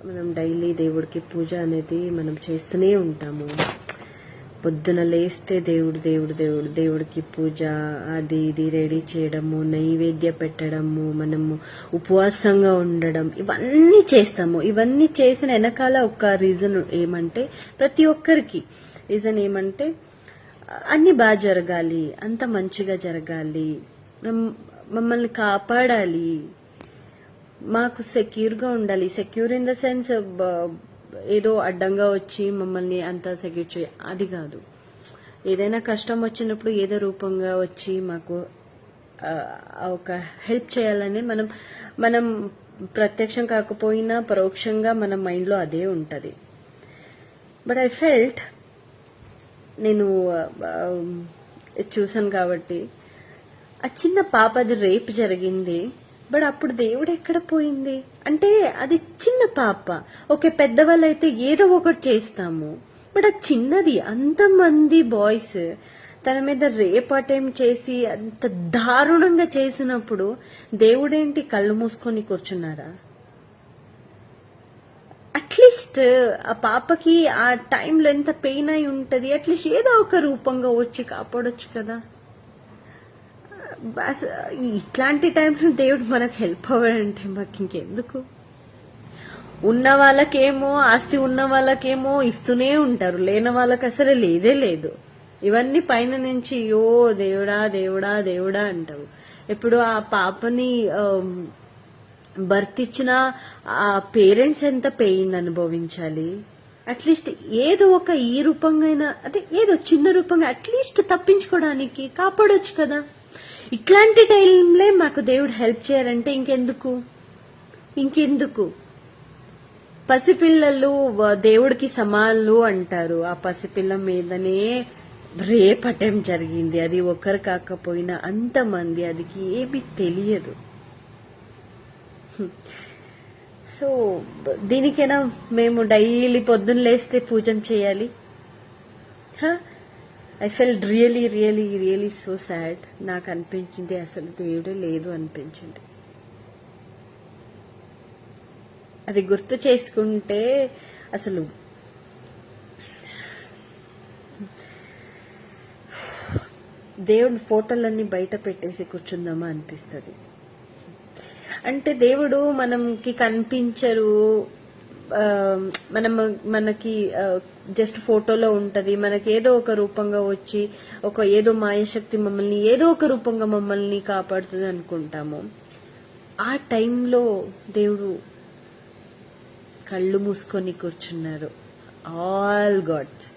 మనం డైలీ దేవుడికి పూజ అనేది మనం చేస్తూనే ఉంటాము. పొద్దున లేస్తే దేవుడికి పూజ అది ఇది రెడీ చేయడము, నైవేద్య పెట్టడము, మనము ఉపవాసంగా ఉండడం, ఇవన్నీ చేస్తాము. ఇవన్నీ చేసిన వెనకాల ఒక రీజన్ ఏమంటే, ప్రతి ఒక్కరికి రీజన్ ఏమంటే అన్ని బాగా జరగాలి, అంత మంచిగా జరగాలి, మమ్మల్ని కాపాడాలి, మాకు సెక్యూర్గా ఉండాలి. సెక్యూర్ ఇన్ ద సెన్స్ ఏదో అడ్డంగా వచ్చి మమ్మల్ని అంతా సెక్యూర్ చేయ, అది కాదు. ఏదైనా కష్టం వచ్చినప్పుడు ఏదో రూపంగా వచ్చి మాకు ఒక హెల్ప్ చేయాలని మనం ప్రత్యక్షం కాకపోయినా పరోక్షంగా మన మైండ్లో అదే ఉంటుంది. బట్ ఐ ఫెల్ట్, నేను చూసాను కాబట్టి, ఆ చిన్న పాపది రేప్ జరిగింది, బట్ అప్పుడు దేవుడు ఎక్కడ పోయింది అంటే, అది చిన్న పాప. ఓకే, పెద్దవాళ్ళైతే ఏదో ఒకటి చేస్తాము, బట్ అది చిన్నది. అంతమంది బాయ్స్ తన మీద రేప్ అటెంప్ట్ చేసి అంత దారుణంగా చేసినప్పుడు దేవుడేంటి కళ్ళు మూసుకొని కూర్చున్నారా? అట్లీస్ట్ ఆ పాపకి ఆ టైంలో ఎంత పెయిన్ అయి ఉంటది, అట్లీస్ట్ ఏదో ఒక రూపంగా వచ్చి కాపాడొచ్చు కదా. ఇట్లాంటి టైంలో దేవుడు మనకు హెల్ప్ అవ్వడంటే మాకు ఇంకెందుకు? ఉన్న వాళ్ళకేమో, ఆస్తి ఉన్న వాళ్ళకేమో ఇస్తూనే ఉంటారు, లేని వాళ్ళకి అసలు లేదే లేదు. ఇవన్నీ పైన నుంచి యో దేవుడా దేవుడా దేవుడా అంటావు. ఇప్పుడు ఆ పాపని బర్త్ ఇచ్చిన ఆ పేరెంట్స్ ఎంత పెయిన్ అనుభవించాలి. అట్లీస్ట్ ఏదో ఒక ఈ రూపంగా, అదే ఏదో చిన్న రూపంగా అట్లీస్ట్ తప్పించుకోవడానికి కాపాడొచ్చు కదా. ఇట్లాంటి టైంలే మాకు దేవుడు హెల్ప్ చేయాలంటే ఇంకెందుకు? పసిపిల్లలు దేవుడికి సమానులు అంటారు. ఆ పసిపిల్ల మీదనే రేప్ అటెంప్ట్ జరిగింది. అది ఒకరు కాకపోయినా అంతమంది, అది ఏమీ తెలియదు. సో దీనికైనా మేము డైలీ పొద్దున్న లేస్తే పూజం చేయాలి? I felt really so sad. నాకు అనిపించింది అసలు దేవుడే లేదు అనిపించింది. అది గుర్తు చేసుకుంటే అసలు దేవుడి ఫోటోలన్నీ బయట పెట్టేసి కూర్చుందామా అనిపిస్తుంది. అంటే దేవుడు మనకి కనిపించరు, మనకి జస్ట్ ఫోటోలో ఉంటది. మనకి ఏదో ఒక రూపంగా వచ్చి ఏదో మాయశక్తి మమ్మల్ని ఏదో ఒక రూపంగా మమ్మల్ని కాపాడుతుంది అనుకుంటాము. ఆ టైంలో దేవుడు కళ్ళు మూసుకొని కూర్చున్నారు. All God's